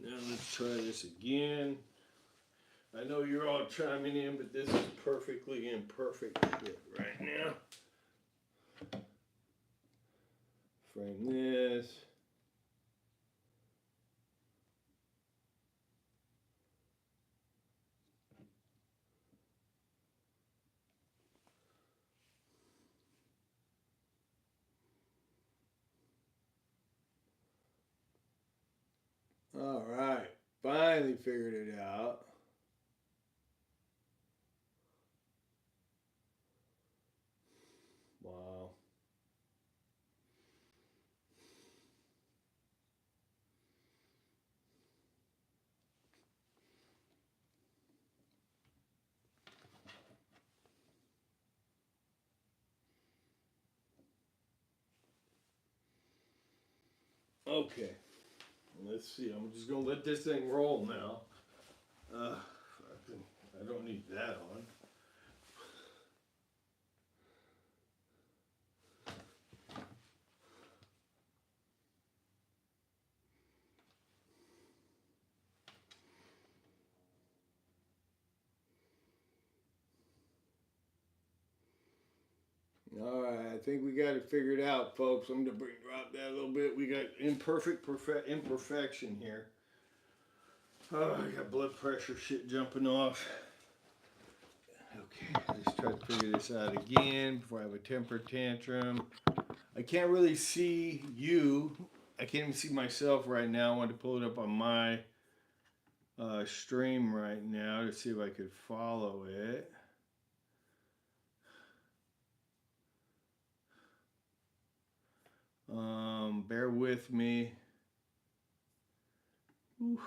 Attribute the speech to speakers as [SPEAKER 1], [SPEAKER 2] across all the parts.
[SPEAKER 1] Now let's try this again. I know you're all chiming in, but this is perfectly imperfect shit right now. Frame this. All right, finally figured it out. Wow. Okay, let's see. I'm just gonna let this thing roll now. I don't need that on. All right, I think we got it figured out, folks. I'm gonna drop that a little bit. We got imperfection here. Oh, I got blood pressure shit jumping off. Okay, let's try to figure this out again before I have a temper tantrum. I can't really see you. I can't even see myself right now. I want to pull it up on my stream right now to see if I could follow it. Bear with me. Oof.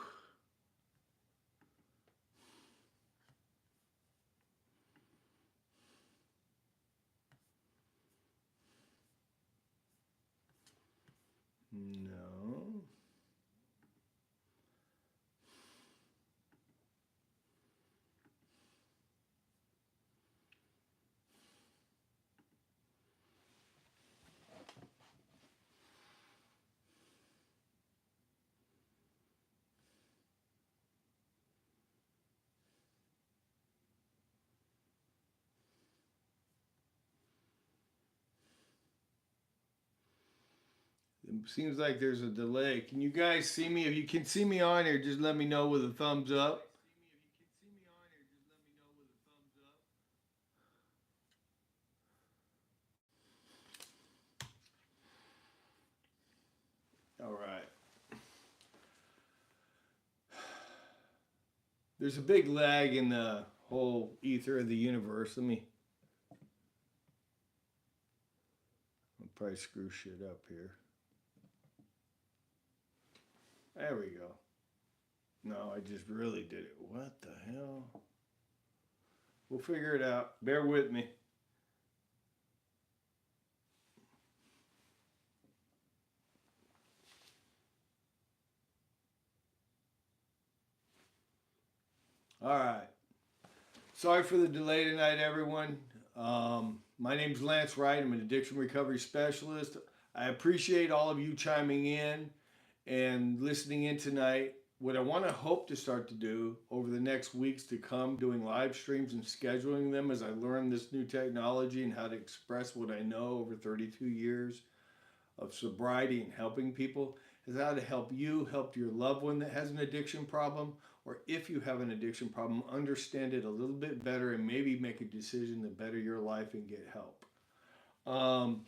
[SPEAKER 1] No. It seems like there's a delay. Can you guys see me? If you can see me on here, just let me know with a thumbs up. All right. There's a big lag in the whole ether of the universe. I'll probably screw shit up here. There we go. No, I just really did it. What the hell? We'll figure it out. Bear with me. All right. Sorry for the delay tonight, everyone. My name's Lance Wright. I'm an addiction recovery specialist. I appreciate all of you chiming in and listening in tonight. What I want to hope to start to do over the next weeks to come, doing live streams and scheduling them as I learn this new technology and how to express what I know over 32 years of sobriety and helping people, is how to help you help your loved one that has an addiction problem, or if you have an addiction problem, understand it a little bit better and maybe make a decision to better your life and get help. Um,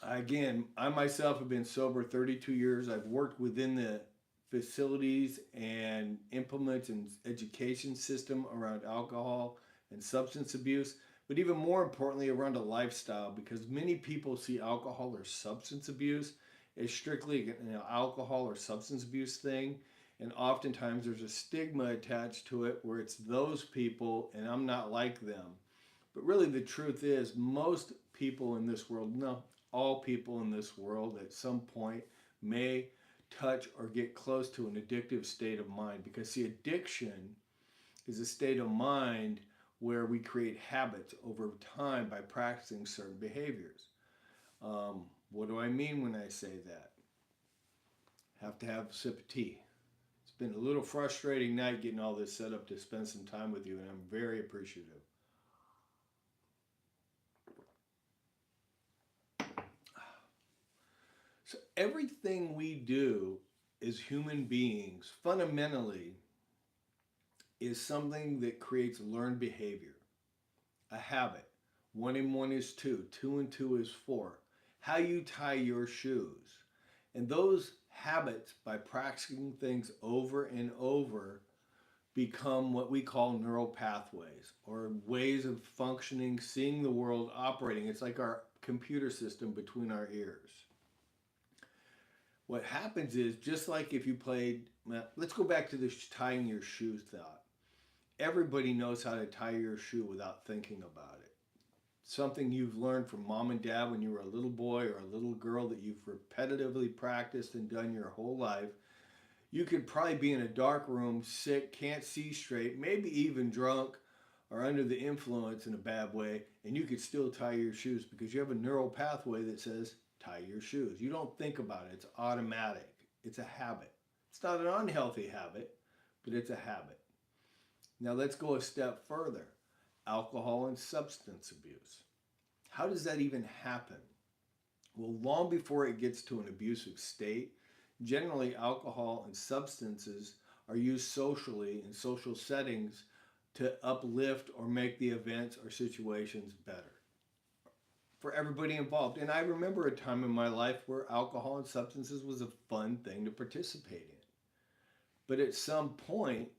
[SPEAKER 1] Again, I myself have been sober 32 years. I've worked within the facilities and implements and education system around alcohol and substance abuse, but even more importantly, around a lifestyle, because many people see alcohol or substance abuse as strictly an alcohol or substance abuse thing. And oftentimes there's a stigma attached to it where it's those people and I'm not like them. But really, the truth is, most people in this world, no, all people in this world at some point may touch or get close to an addictive state of mind, because see, addiction is a state of mind where we create habits over time by practicing certain behaviors. What do I mean when I say that? Have to have a sip of tea. It's been a little frustrating night getting all this set up to spend some time with you, and I'm very appreciative. So, everything we do as human beings fundamentally is something that creates learned behavior, a habit. One and one is two, two and two is four. How you tie your shoes. And those habits, by practicing things over and over, become what we call neural pathways or ways of functioning, seeing the world, operating. It's like our computer system between our ears. What happens is, just like if you played, let's go back to this tying your shoes thought. Everybody knows how to tie your shoe without thinking about it. Something you've learned from mom and dad when you were a little boy or a little girl that you've repetitively practiced and done your whole life. You could probably be in a dark room, sick, can't see straight, maybe even drunk or under the influence in a bad way, and you could still tie your shoes because you have a neural pathway that says, tie your shoes. You don't think about it. It's automatic. It's a habit. It's not an unhealthy habit, but it's a habit. Now let's go a step further. Alcohol and substance abuse. How does that even happen? Well, long before it gets to an abusive state, generally alcohol and substances are used socially in social settings to uplift or make the events or situations better for everybody involved. And I remember a time in my life where alcohol and substances was a fun thing to participate in. But at some point,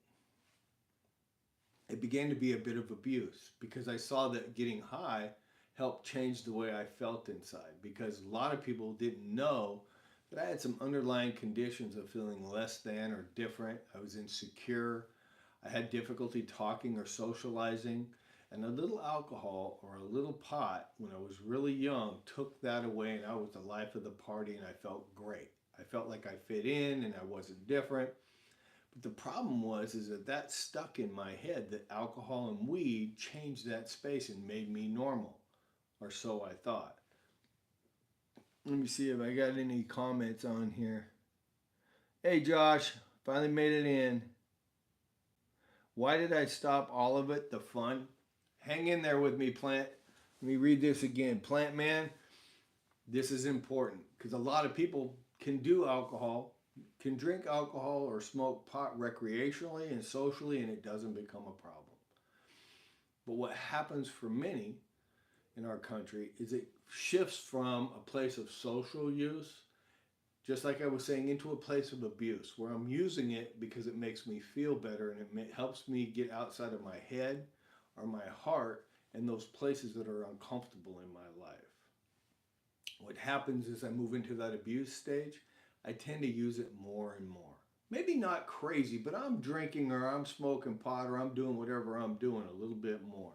[SPEAKER 1] it began to be a bit of abuse because I saw that getting high helped change the way I felt inside, because a lot of people didn't know that I had some underlying conditions of feeling less than or different. I was insecure. I had difficulty talking or socializing. And a little alcohol or a little pot when I was really young took that away, and I was the life of the party and I felt great. I felt like I fit in and I wasn't different. But the problem was is that stuck in my head, that alcohol and weed changed that space and made me normal, or so I thought. Let me see if I got any comments on here. Hey Josh, finally made it in. Why did I stop all of it? The fun. Hang in there with me, Plant. Let me read this again. Plant Man, this is important because a lot of people can do alcohol, can drink alcohol or smoke pot recreationally and socially, and it doesn't become a problem. But what happens for many in our country is it shifts from a place of social use, just like I was saying, into a place of abuse where I'm using it because it makes me feel better and it helps me get outside of my head or my heart and those places that are uncomfortable in my life. What happens is I move into that abuse stage, I tend to use it more and more. Maybe not crazy, but I'm drinking or I'm smoking pot or I'm doing whatever I'm doing a little bit more.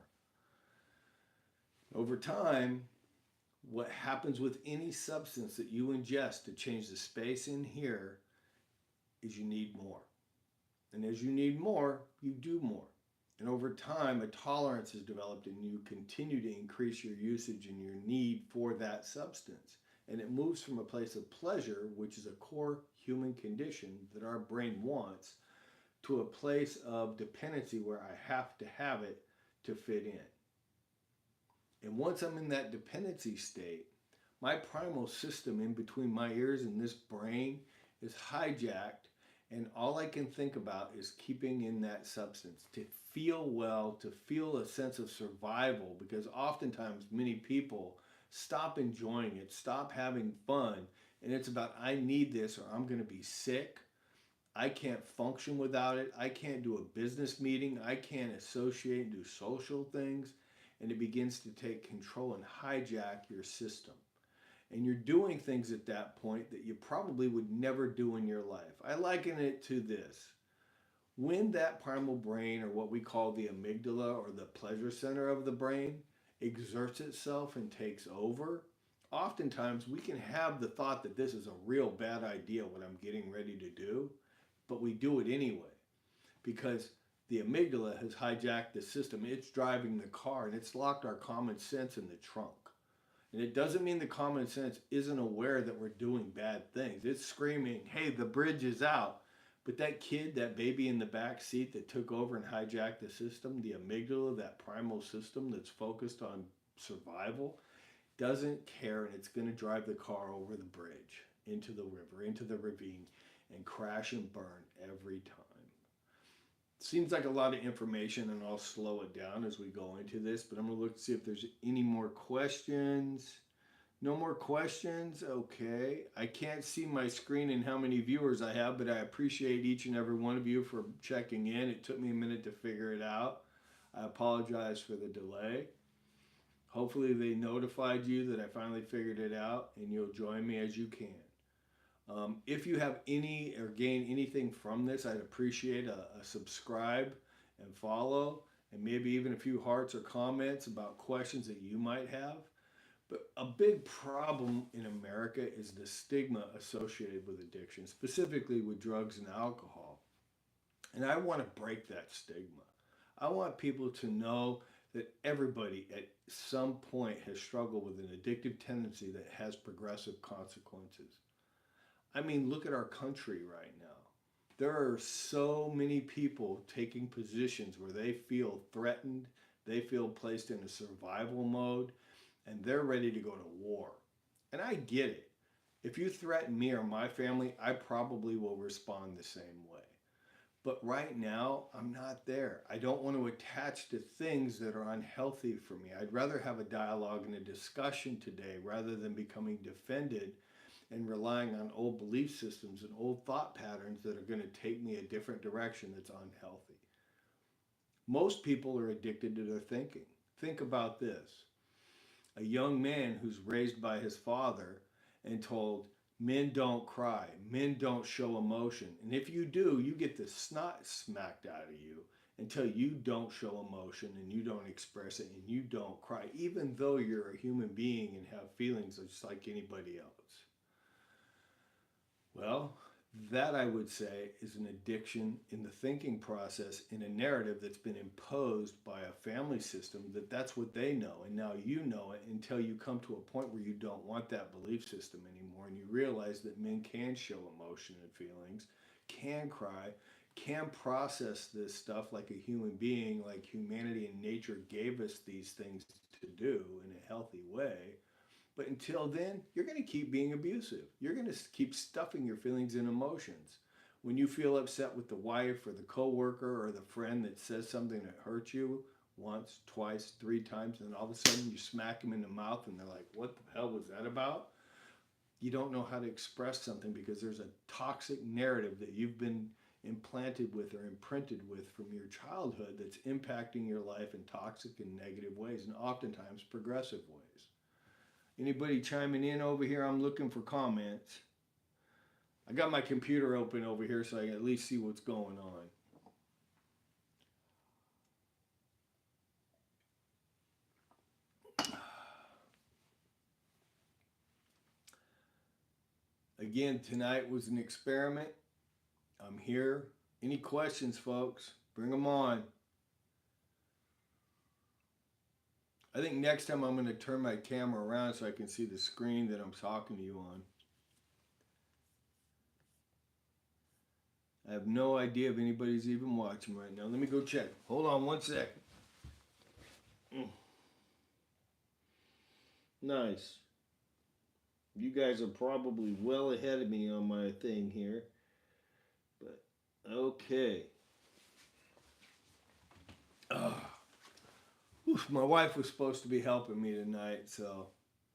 [SPEAKER 1] Over time, what happens with any substance that you ingest to change the space in here is you need more. And as you need more, you do more. And over time, a tolerance is developed and you continue to increase your usage and your need for that substance. And it moves from a place of pleasure, which is a core human condition that our brain wants, to a place of dependency where I have to have it to fit in. And once I'm in that dependency state, my primal system in between my ears and this brain is hijacked, and all I can think about is keeping in that substance, to feel well, to feel a sense of survival, because oftentimes many people stop enjoying it, stop having fun, and it's about, I need this or I'm going to be sick. I can't function without it. I can't do a business meeting. I can't associate and do social things. And it begins to take control and hijack your system. And you're doing things at that point that you probably would never do in your life. I liken it to this. When that primal brain, or what we call the amygdala or the pleasure center of the brain, exerts itself and takes over, oftentimes we can have the thought that this is a real bad idea what I'm getting ready to do, but we do it anyway because the amygdala has hijacked the system. It's driving the car and it's locked our common sense in the trunk. And it doesn't mean the common sense isn't aware that we're doing bad things. It's screaming, hey, the bridge is out. But that kid, that baby in the back seat that took over and hijacked the system, the amygdala, that primal system that's focused on survival, doesn't care, and it's going to drive the car over the bridge, into the river, into the ravine, and crash and burn every time. Seems like a lot of information, and I'll slow it down as we go into this, but I'm going to look to see if there's any more questions. No more questions? Okay. I can't see my screen and how many viewers I have, but I appreciate each and every one of you for checking in. It took me a minute to figure it out. I apologize for the delay. Hopefully they notified you that I finally figured it out, and you'll join me as you can. If you have any or gain anything from this, I'd appreciate a subscribe and follow, and maybe even a few hearts or comments about questions that you might have. But a big problem in America is the stigma associated with addiction, specifically with drugs and alcohol. And I want to break that stigma. I want people to know that everybody at some point has struggled with an addictive tendency that has progressive consequences. I mean, look at our country right now. There are so many people taking positions where they feel threatened, they feel placed in a survival mode, and they're ready to go to war. And I get it. If you threaten me or my family, I probably will respond the same way. But right now, I'm not there. I don't want to attach to things that are unhealthy for me. I'd rather have a dialogue and a discussion today rather than becoming defended and relying on old belief systems and old thought patterns that are going to take me a different direction that's unhealthy. Most people are addicted to their thinking. Think about this. A young man who's raised by his father and told, men don't cry, men don't show emotion. And if you do, you get the snot smacked out of you until you don't show emotion and you don't express it and you don't cry, even though you're a human being and have feelings just like anybody else. Well, that I would say is an addiction in the thinking process, in a narrative that's been imposed by a family system that's what they know. And now you know it until you come to a point where you don't want that belief system anymore and you realize that men can show emotion and feelings, can cry, can process this stuff like a human being, like humanity and nature gave us these things to do in a healthy way. But until then, you're going to keep being abusive. You're going to keep stuffing your feelings and emotions. When you feel upset with the wife or the coworker or the friend that says something that hurts you once, twice, three times, and then all of a sudden you smack them in the mouth and they're like, what the hell was that about? You don't know how to express something because there's a toxic narrative that you've been implanted with or imprinted with from your childhood that's impacting your life in toxic and negative ways, and oftentimes progressive ways. Anybody chiming in over here? I'm looking for comments. I got my computer open over here so I can at least see what's going on. Again, tonight was an experiment. I'm here. Any questions, folks? Bring them on. I think next time I'm going to turn my camera around so I can see the screen that I'm talking to you on. I have no idea if anybody's even watching right now. Let me go check. Hold on one second. Nice. You guys are probably well ahead of me on my thing here. But, okay. My wife was supposed to be helping me tonight, so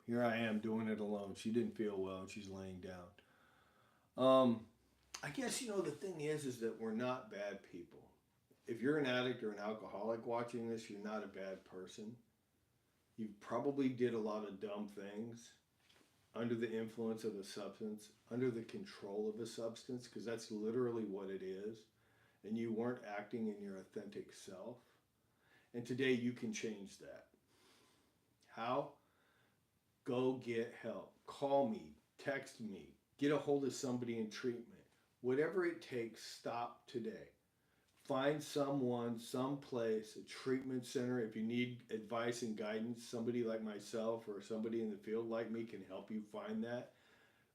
[SPEAKER 1] here I am doing it alone. She didn't feel well and she's laying down. I guess, the thing is that we're not bad people. If you're an addict or an alcoholic watching this, you're not a bad person. You probably did a lot of dumb things under the influence of a substance, under the control of a substance, because that's literally what it is. And you weren't acting in your authentic self. And today you can change that. How? Go get help. Call me, text me, get a hold of somebody in treatment. Whatever it takes, stop today. Find someone, someplace, a treatment center. If you need advice and guidance, somebody like myself or somebody in the field like me can help you find that.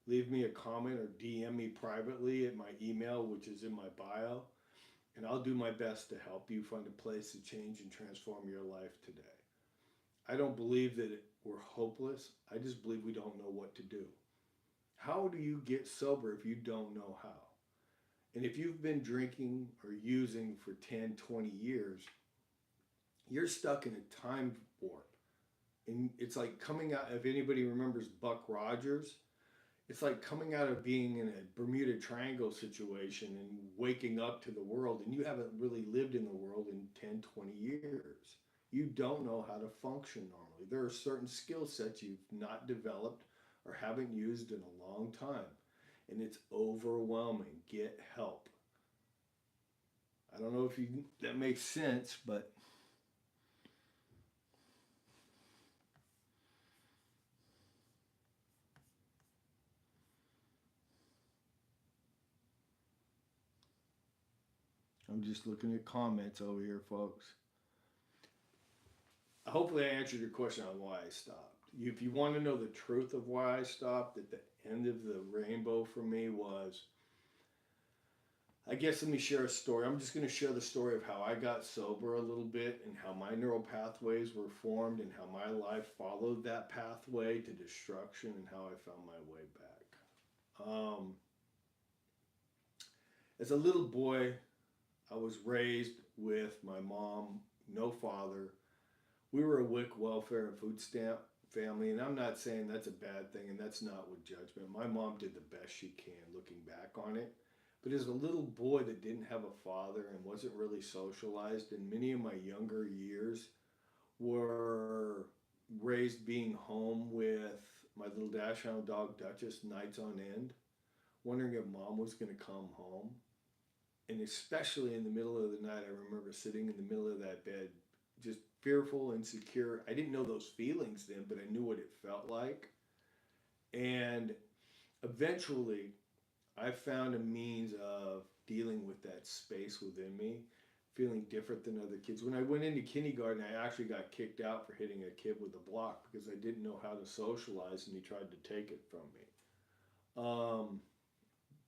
[SPEAKER 1] Leave me a comment or DM me privately at my email, which is in my bio, and I'll do my best to help you find a place to change and transform your life today. I don't believe that we're hopeless. I just believe we don't know what to do. How do you get sober if you don't know how? And if you've been drinking or using for 10, 20 years, you're stuck in a time warp. And it's like coming out, if anybody remembers Buck Rogers, it's like coming out of being in a Bermuda Triangle situation and waking up to the world, and you haven't really lived in the world in 10, 20 years. You don't know how to function normally. There are certain skill sets you've not developed or haven't used in a long time, and it's overwhelming. Get help. I don't know if you that makes sense, but I'm just looking at comments over here, folks. Hopefully, I answered your question on why I stopped. If you want to know the truth of why I stopped, at the end of the rainbow for me was, I guess let me share a story. I'm just going to share the story of how I got sober a little bit and how my neural pathways were formed and how my life followed that pathway to destruction and how I found my way back. As a little boy, I was raised with my mom, no father. We were a WIC welfare and food stamp family, and I'm not saying that's a bad thing, and that's not with judgment. My mom did the best she can looking back on it. But as a little boy that didn't have a father and wasn't really socialized, and many of my younger years were raised being home with my little dachshund dog Duchess nights on end, wondering if mom was going to come home. And especially in the middle of the night, I remember sitting in the middle of that bed, just fearful, insecure. I didn't know those feelings then, but I knew what it felt like. And eventually, I found a means of dealing with that space within me, feeling different than other kids. When I went into kindergarten, I actually got kicked out for hitting a kid with a block because I didn't know how to socialize and he tried to take it from me.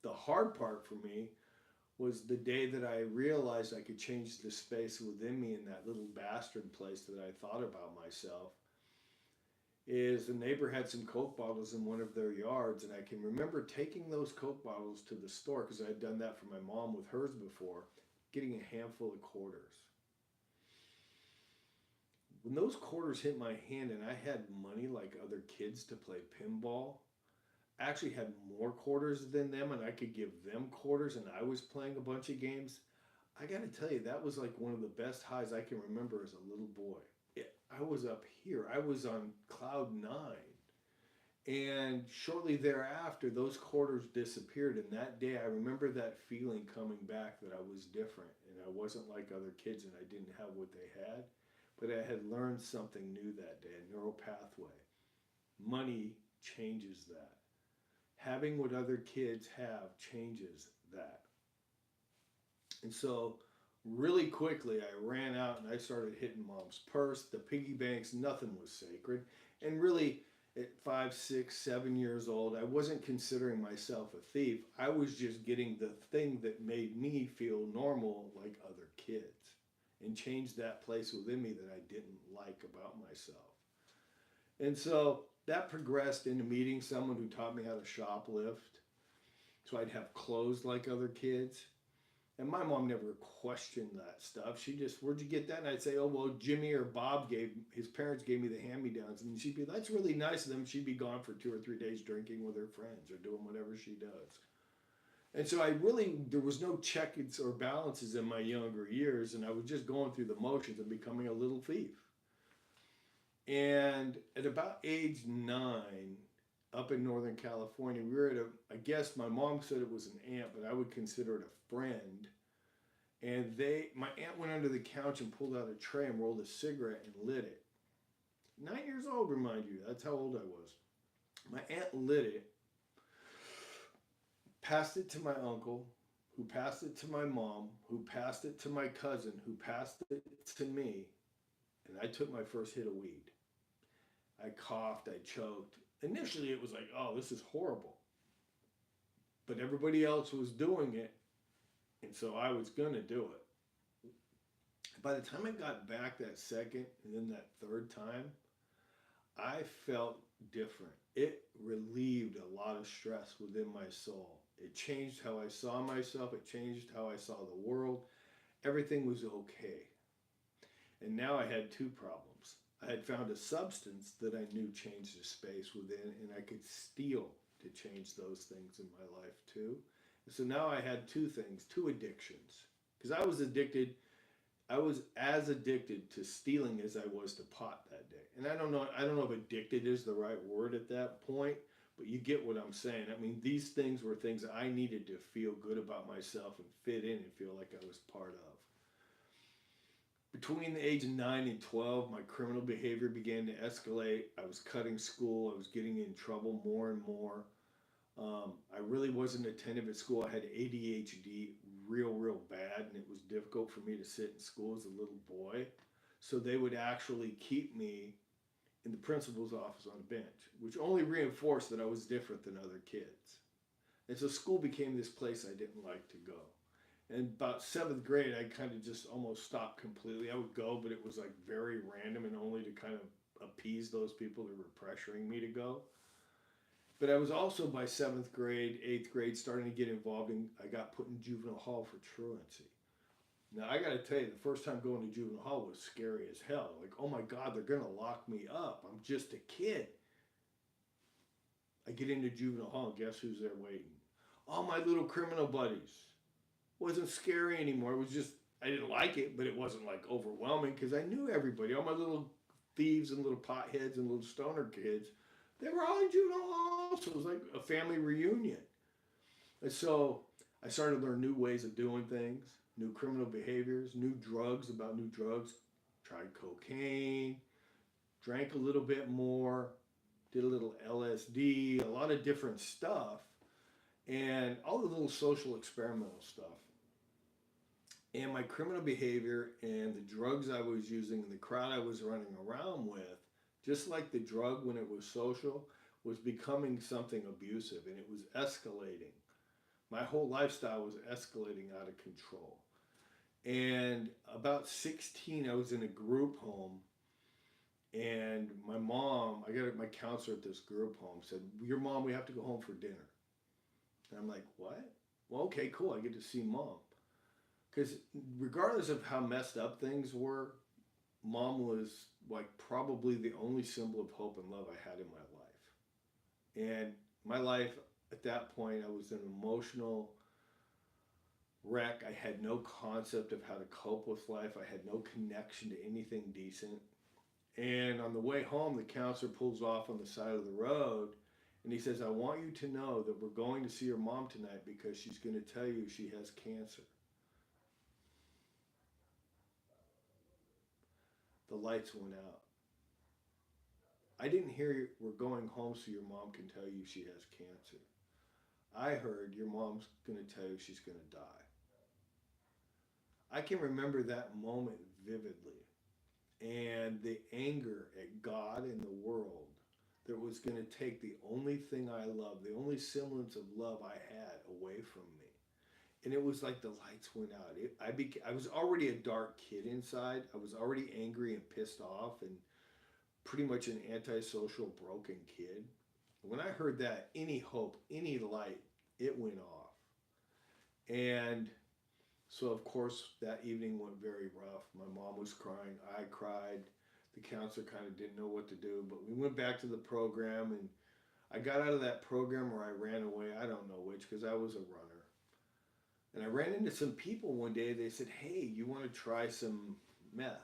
[SPEAKER 1] The hard part for me was the day that I realized I could change the space within me in that little bastard place that I thought about myself. Is the neighbor had some Coke bottles in one of their yards, and I can remember taking those Coke bottles to the store because I had done that for my mom with hers before, getting a handful of quarters. When those quarters hit my hand and I had money like other kids to play pinball, I actually had more quarters than them and I could give them quarters and I was playing a bunch of games. I got to tell you, that was like one of the best highs I can remember as a little boy. I was up here. I was on cloud nine. And shortly thereafter, those quarters disappeared. And that day, I remember that feeling coming back that I was different and I wasn't like other kids and I didn't have what they had. But I had learned something new that day, a neural pathway. Money changes that. Having what other kids have changes that. And so, really quickly, I ran out and I started hitting mom's purse, the piggy banks, nothing was sacred. And really, at 5, 6, 7 years old, I wasn't considering myself a thief. I was just getting the thing that made me feel normal like other kids and changed that place within me that I didn't like about myself. And so that progressed into meeting someone who taught me how to shoplift. So I'd have clothes like other kids. And my mom never questioned that stuff. She just, where'd you get that? And I'd say, oh, well, Jimmy or Bob his parents gave me the hand-me-downs. And she'd be, that's really nice of them. She'd be gone for 2 or 3 days drinking with her friends or doing whatever she does. And so there was no checks or balances in my younger years. And I was just going through the motions of becoming a little thief. And at about age 9, up in Northern California, we were at I guess my mom said it was an aunt, but I would consider it a friend. And my aunt went under the couch and pulled out a tray and rolled a cigarette and lit it. 9 years old, remind you, that's how old I was. My aunt lit it, passed it to my uncle, who passed it to my mom, who passed it to my cousin, who passed it to me, and I took my first hit of weed. I coughed, I choked. Initially, it was like, oh, this is horrible. But everybody else was doing it, and so I was going to do it. By the time I got back that second and then that third time, I felt different. It relieved a lot of stress within my soul. It changed how I saw myself. It changed how I saw the world. Everything was okay. And now I had two problems. I had found a substance that I knew changed the space within, and I could steal to change those things in my life too. And so now I had two things, two addictions. Because I was as addicted to stealing as I was to pot that day. And I don't know if addicted is the right word at that point, but you get what I'm saying. I mean, these things were things I needed to feel good about myself and fit in and feel like I was part of. Between the age of 9 and 12, my criminal behavior began to escalate. I was cutting school. I was getting in trouble more and more. I really wasn't attentive at school. I had ADHD real bad, and it was difficult for me to sit in school as a little boy. So they would actually keep me in the principal's office on a bench, which only reinforced that I was different than other kids. And so school became this place I didn't like to go. And about 7th grade, I kind of just almost stopped completely. I would go, but it was like very random and only to kind of appease those people that were pressuring me to go. But I was also by 7th grade, 8th grade, starting to get involved in, I got put in juvenile hall for truancy. Now, I got to tell you, the first time going to juvenile hall was scary as hell. Like, oh my God, they're going to lock me up. I'm just a kid. I get into juvenile hall, and guess who's there waiting? All my little criminal buddies. Wasn't scary anymore. It was just, I didn't like it, but it wasn't like overwhelming because I knew everybody. All my little thieves and little potheads and little stoner kids, they were all in juvenile hall. So it was like a family reunion. And so I started to learn new ways of doing things, new criminal behaviors, new drugs, tried cocaine, drank a little bit more, did a little LSD, a lot of different stuff, and all the little social experimental stuff. And my criminal behavior and the drugs I was using and the crowd I was running around with, just like the drug when it was social, was becoming something abusive, and it was escalating. My whole lifestyle was escalating out of control. And about 16, I was in a group home, and my mom, I got my counselor at this group home, said, your mom, we have to go home for dinner. And I'm like, what? Well, okay, cool, I get to see mom. Because regardless of how messed up things were, mom was like probably the only symbol of hope and love I had in my life. And my life at that point, I was an emotional wreck. I had no concept of how to cope with life. I had no connection to anything decent. And on the way home, the counselor pulls off on the side of the road and he says, I want you to know that we're going to see your mom tonight because she's going to tell you she has cancer. The lights went out. I didn't hear we're going home so your mom can tell you she has cancer. I heard your mom's going to tell you she's going to die. I can remember that moment vividly, and the anger at God and the world that was going to take the only thing I loved, the only semblance of love I had away from me. And it was like the lights went out. I was already a dark kid inside. I was already angry and pissed off and pretty much an antisocial, broken kid. When I heard that, any hope, any light, it went off. And so, of course, that evening went very rough. My mom was crying. I cried. The counselor kind of didn't know what to do. But we went back to the program, and I got out of that program or I ran away. I don't know which, because I was a runner. And I ran into some people one day. They said, hey, you want to try some meth?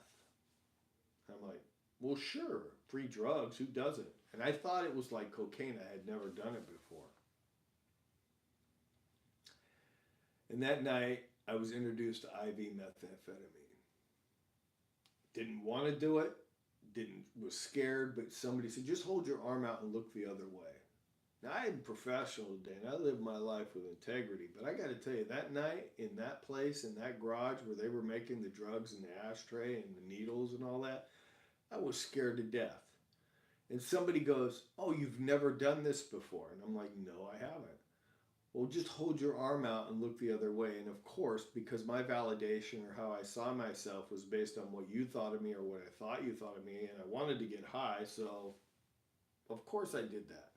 [SPEAKER 1] I'm like, well, sure. Free drugs. Who doesn't? And I thought it was like cocaine. I had never done it before. And that night, I was introduced to IV methamphetamine. Didn't want to do it. Was scared, but somebody said, just hold your arm out and look the other way. Now, I am professional today and I live my life with integrity, but I got to tell you, that night in that place, in that garage where they were making the drugs in the ashtray and the needles and all that, I was scared to death. And somebody goes, "Oh, you've never done this before." And I'm like, "No, I haven't." Well, just hold your arm out and look the other way. And of course, because my validation or how I saw myself was based on what you thought of me or what I thought you thought of me, and I wanted to get high, so of course I did that.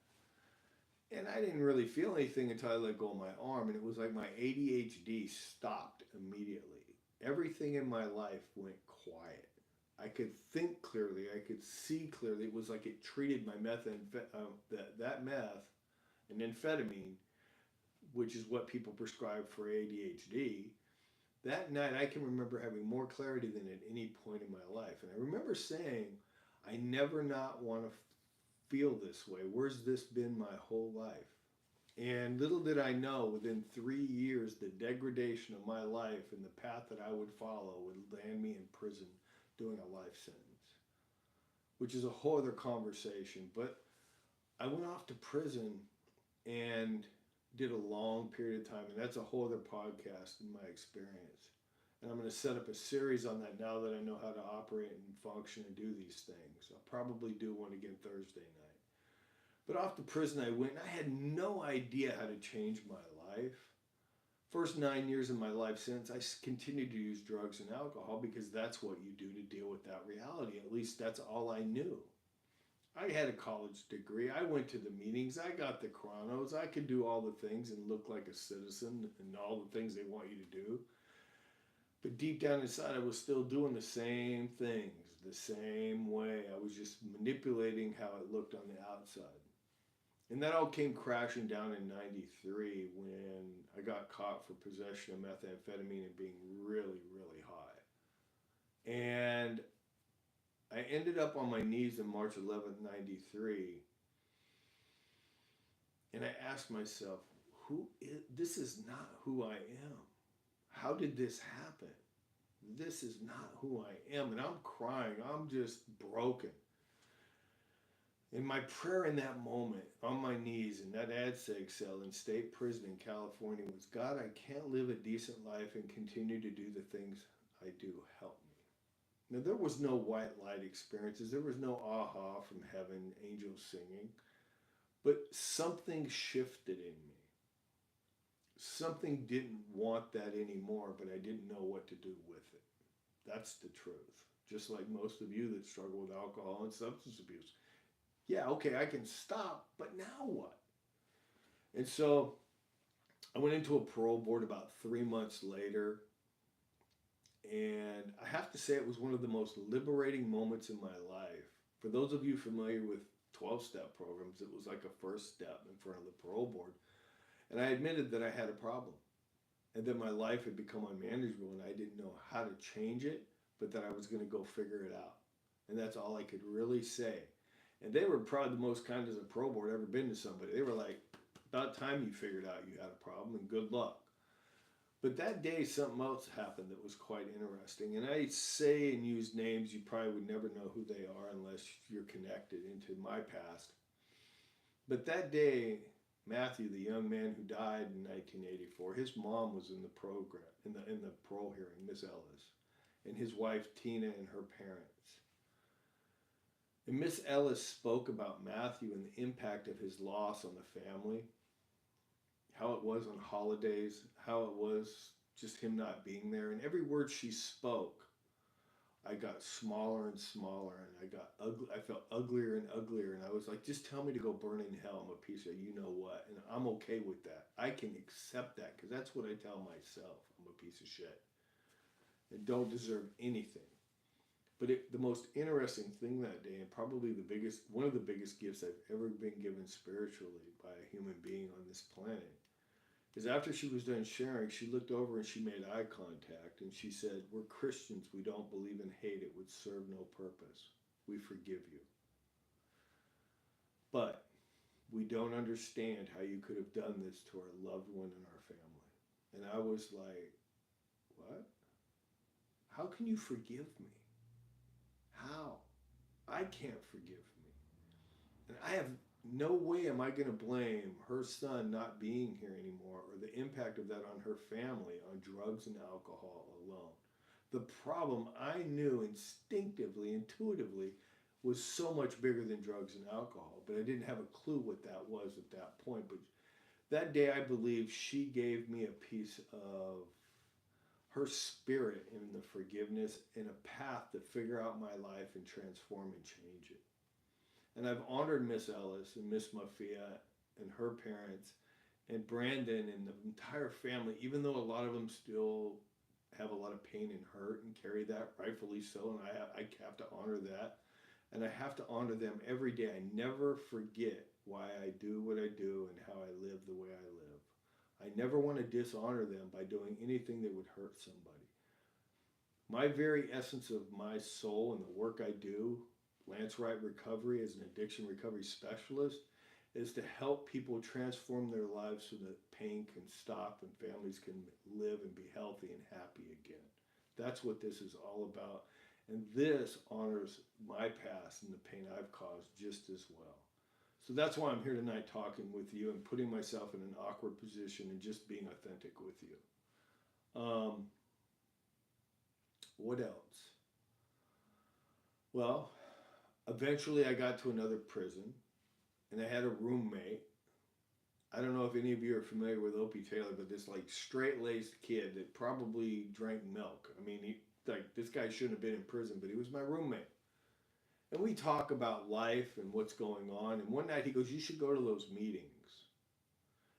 [SPEAKER 1] And I didn't really feel anything until I let go of my arm, and it was like my ADHD stopped immediately. Everything in my life went quiet. I could think clearly. I could see clearly. It was like it treated my that meth and amphetamine, which is what people prescribe for ADHD. That night, I can remember having more clarity than at any point in my life. And I remember saying, I never not want to feel this way. Where's this been my whole life? And little did I know, within 3 years, the degradation of my life and the path that I would follow would land me in prison doing a life sentence, which is a whole other conversation. But I went off to prison and did a long period of time, and that's a whole other podcast in my experience. And I'm going to set up a series on that now that I know how to operate and function and do these things. I'll probably do one again Thursday night. But off to prison I went, and I had no idea how to change my life. First 9 years of my life sentence, I continued to use drugs and alcohol because that's what you do to deal with that reality. At least that's all I knew. I had a college degree. I went to the meetings. I got the chronos. I could do all the things and look like a citizen and all the things they want you to do. But deep down inside, I was still doing the same things, the same way. I was just manipulating how it looked on the outside. And that all came crashing down in '93 when I got caught for possession of methamphetamine and being really, really high. And I ended up on my knees on March 11th, '93. And I asked myself, this is not who I am. How did this happen? This is not who I am. And I'm crying. I'm just broken. And my prayer in that moment, on my knees in that ADSEG cell in state prison in California, was, God, I can't live a decent life and continue to do the things I do. Help me. Now, there was no white light experiences. There was no aha from heaven, angels singing. But something shifted in me. Something didn't want that anymore, but I didn't know what to do with it. That's the truth. Just like most of you that struggle with alcohol and substance abuse. Yeah, okay, I can stop, but now what? And so I went into a parole board about 3 months later. And I have to say it was one of the most liberating moments in my life. For those of you familiar with 12-step programs, it was like a first step in front of the parole board. And I admitted that I had a problem and that my life had become unmanageable and I didn't know how to change it, but that I was going to go figure it out. And that's all I could really say. And they were probably the most kind as a parole board ever been to somebody. They were like, about time you figured out you had a problem and good luck. But that day, something else happened that was quite interesting. And I say and use names, you probably would never know who they are unless you're connected into my past. But that day, Matthew, the young man who died in 1984, his mom was in the program, in the parole hearing, Miss Ellis, and his wife Tina and her parents. And Miss Ellis spoke about Matthew and the impact of his loss on the family, how it was on holidays, how it was just him not being there. And every word she spoke, I got smaller and smaller, and I got ugly. I felt uglier and uglier, and I was like, just tell me to go burn in hell. I'm a piece of you know what, and I'm okay with that. I can accept that because that's what I tell myself. I'm a piece of shit and don't deserve anything. But the most interesting thing that day, and probably one of the biggest gifts I've ever been given spiritually by a human being on this planet, is after she was done sharing, she looked over and she made eye contact and she said, we're Christians, we don't believe in hate, it would serve no purpose. We forgive you. But we don't understand how you could have done this to our loved one and our family. And I was like, what? How can you forgive me? How? I can't forgive me. And I have no way am I going to blame her son not being here anymore or the impact of that on her family on drugs and alcohol alone. The problem I knew instinctively, intuitively, was so much bigger than drugs and alcohol, but I didn't have a clue what that was at that point. But that day, I believe she gave me a piece of her spirit in the forgiveness and a path to figure out my life and transform and change it. And I've honored Miss Ellis and Miss Mafia and her parents and Brandon and the entire family, even though a lot of them still have a lot of pain and hurt and carry that, rightfully so, and I have to honor that. And I have to honor them every day. I never forget why I do what I do and how I live the way I live. I never want to dishonor them by doing anything that would hurt somebody. My very essence of my soul and the work I do, Lance Wright Recovery as an addiction recovery specialist, is to help people transform their lives so that pain can stop and families can live and be healthy and happy again. That's what this is all about. And this honors my past and the pain I've caused just as well. So that's why I'm here tonight talking with you and putting myself in an awkward position and just being authentic with you. What else? Well, eventually I got to another prison and I had a roommate. I don't know if any of you are familiar with Opie Taylor, but this like straight-laced kid that probably drank milk. I mean, this guy shouldn't have been in prison, but he was my roommate. And we talk about life and what's going on. And one night he goes, "You should go to those meetings."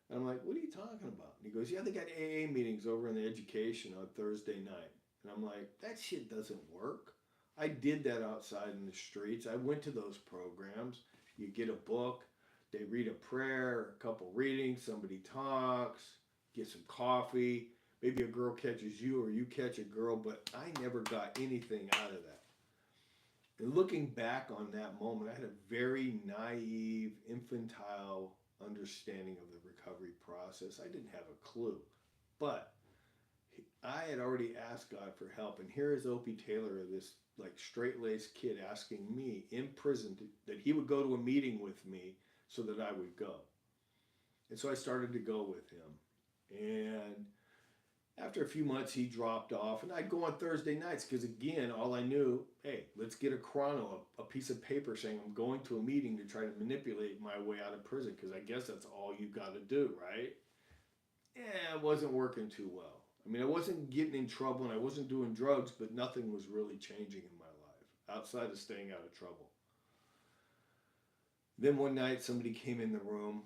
[SPEAKER 1] And I'm like, "What are you talking about?" And he goes, "Yeah, they got AA meetings over in the education on Thursday night." And I'm like, "That shit doesn't work." I did that outside in the streets. I went to those programs. You get a book, they read a prayer, a couple readings, somebody talks, get some coffee. Maybe a girl catches you or you catch a girl, but I never got anything out of that. And looking back on that moment, I had a very naive, infantile understanding of the recovery process. I didn't have a clue. But I had already asked God for help. And here is Opie Taylor, this like straight-laced kid, asking me in prison that he would go to a meeting with me so that I would go. And so I started to go with him. And after a few months, he dropped off, and I'd go on Thursday nights because, again, all I knew, hey, let's get a chrono, a piece of paper saying I'm going to a meeting to try to manipulate my way out of prison because I guess that's all you got to do, right? Yeah, it wasn't working too well. I mean, I wasn't getting in trouble and I wasn't doing drugs, but nothing was really changing in my life outside of staying out of trouble. Then one night, somebody came in the room.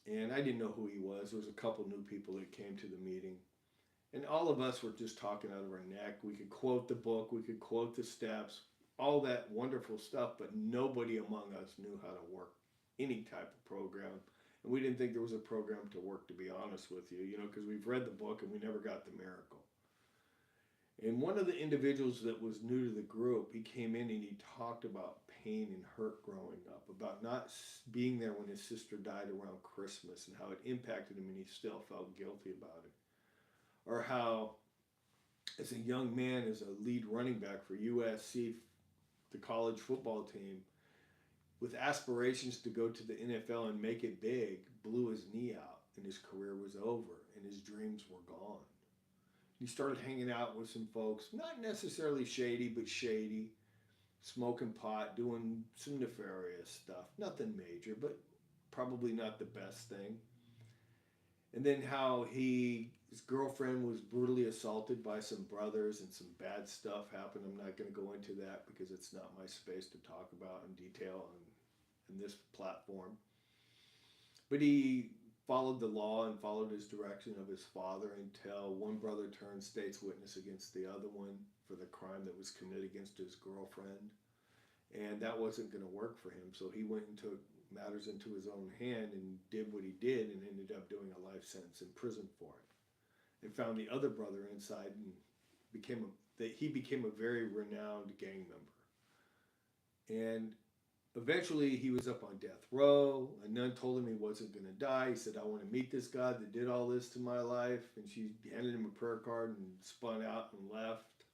[SPEAKER 1] And I didn't know who he was. There was a couple new people that came to the meeting. And all of us were just talking out of our neck. We could quote the book. We could quote the steps. All that wonderful stuff. But nobody among us knew how to work any type of program. And we didn't think there was a program to work, to be honest with you. Because we've read the book and we never got the miracle. And one of the individuals that was new to the group, he came in and he talked about pain and hurt growing up, about not being there when his sister died around Christmas and how it impacted him and he still felt guilty about it. Or how, as a young man, as a lead running back for USC, the college football team, with aspirations to go to the NFL and make it big, blew his knee out and his career was over and his dreams were gone. He started hanging out with some folks, not necessarily shady, but shady, smoking pot, doing some nefarious stuff. Nothing major, but probably not the best thing. And then how his girlfriend was brutally assaulted by some brothers and some bad stuff happened. I'm not going to go into that because it's not my space to talk about in detail on this platform. But he followed the law and followed his direction of his father until one brother turned state's witness against the other one for the crime that was committed against his girlfriend. And that wasn't going to work for him. So he went and took matters into his own hand and did what he did and ended up doing a life sentence in prison for it. And found the other brother inside and he became a very renowned gang member. And eventually, he was up on death row. A nun told him he wasn't going to die. He said, "I want to meet this God that did all this to my life." And she handed him a prayer card and spun out and left.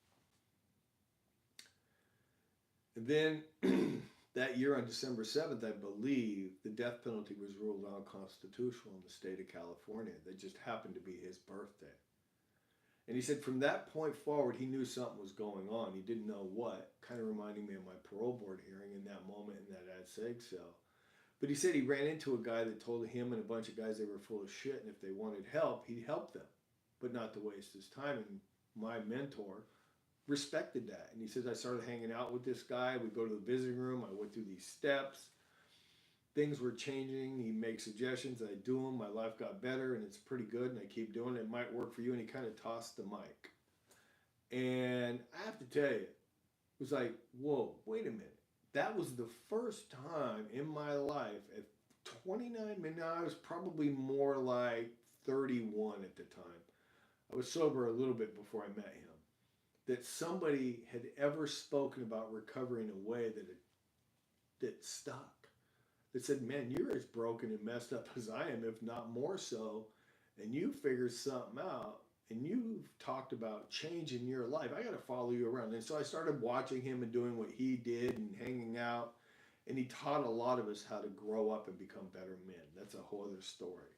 [SPEAKER 1] And then That year on December 7th, I believe the death penalty was ruled unconstitutional in the state of California. That just happened to be his birthday. And he said from that point forward, he knew something was going on. He didn't know what, kind of reminding me of my parole board hearing in that moment in that ad seg cell. But he said he ran into a guy that told him and a bunch of guys they were full of shit, and if they wanted help, he'd help them, but not to waste his time. And my mentor respected that. And he says, I started hanging out with this guy. We go to the visiting room. I went through these steps. Things were changing. He makes suggestions. I do them. My life got better, and it's pretty good, and I keep doing it. It might work for you. And he kind of tossed the mic. And I have to tell you, it was like, whoa, wait a minute. That was the first time in my life at 29, now I was probably more like 31 at the time. I was sober a little bit before I met him. That somebody had ever spoken about recovery in a way that stuck. That said, man, you're as broken and messed up as I am, if not more so, and you figured something out, and you've talked about changing your life. I got to follow you around. And so I started watching him and doing what he did and hanging out, and he taught a lot of us how to grow up and become better men. That's a whole other story.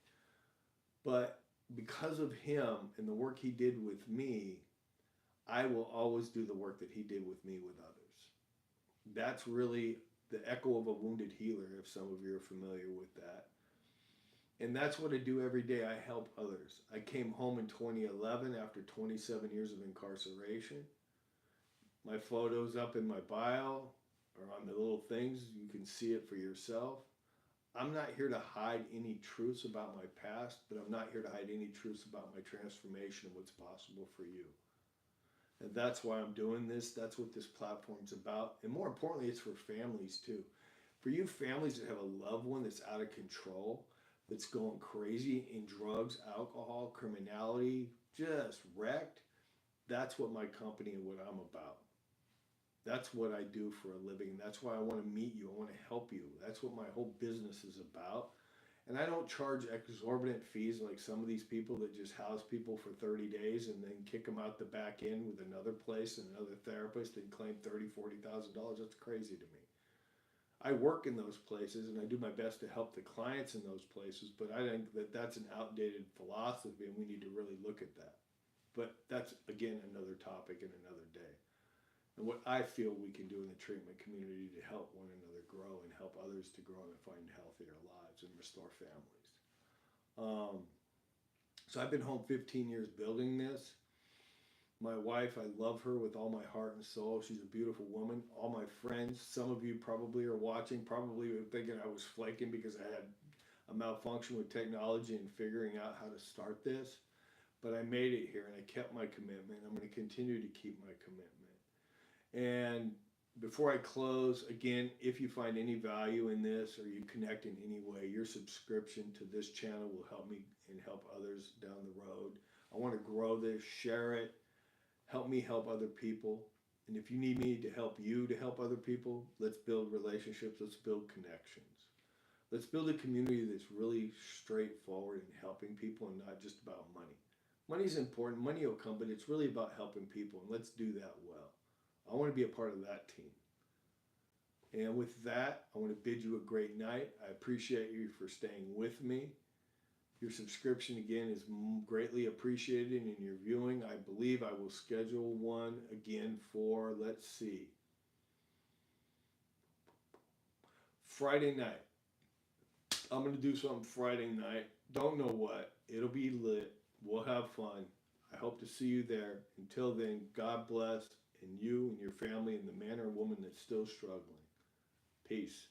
[SPEAKER 1] But because of him and the work he did with me, I will always do the work that he did with me with others. That's really the echo of a wounded healer, if some of you are familiar with that. And that's what I do every day. I help others. I came home in 2011 after 27 years of incarceration. My photo's up in my bio or on the little things. You can see it for yourself. I'm not here to hide any truths about my past, but I'm not here to hide any truths about my transformation and what's possible for you. And that's why I'm doing this. That's what this platform's about. And more importantly, it's for families too. For you families that have a loved one that's out of control, that's going crazy in drugs, alcohol, criminality, just wrecked, that's what my company and what I'm about. That's what I do for a living. That's why I want to meet you. I want to help you. That's what my whole business is about. And I don't charge exorbitant fees like some of these people that just house people for 30 days and then kick them out the back end with another place and another therapist and claim $30,000, $40,000. That's crazy to me. I work in those places and I do my best to help the clients in those places, but I think that that's an outdated philosophy and we need to really look at that. But that's, again, another topic and another day. And what I feel we can do in the treatment community to help one another grow and help others to grow and find healthier lives and restore families. So I've been home 15 years building this. My wife, I love her with all my heart and soul. She's a beautiful woman. All my friends, some of you probably are watching, probably thinking I was flaking because I had a malfunction with technology and figuring out how to start this. But I made it here and I kept my commitment. I'm going to continue to keep my commitment. And before I close, again, if you find any value in this or you connect in any way, your subscription to this channel will help me and help others down the road. I want to grow this, share it, help me help other people. And if you need me to help you to help other people, let's build relationships, let's build connections. Let's build a community that's really straightforward in helping people and not just about money. Money's important, money will come, but it's really about helping people, and let's do that well. I want to be a part of that team. And with that, I want to bid you a great night. I appreciate you for staying with me. Your subscription, again, is greatly appreciated in your viewing. I believe I will schedule one again for, let's see, Friday night. I'm going to do something Friday night. Don't know what. It'll be lit. We'll have fun. I hope to see you there. Until then, God bless. And you and your family and the man or woman that's still struggling. Peace.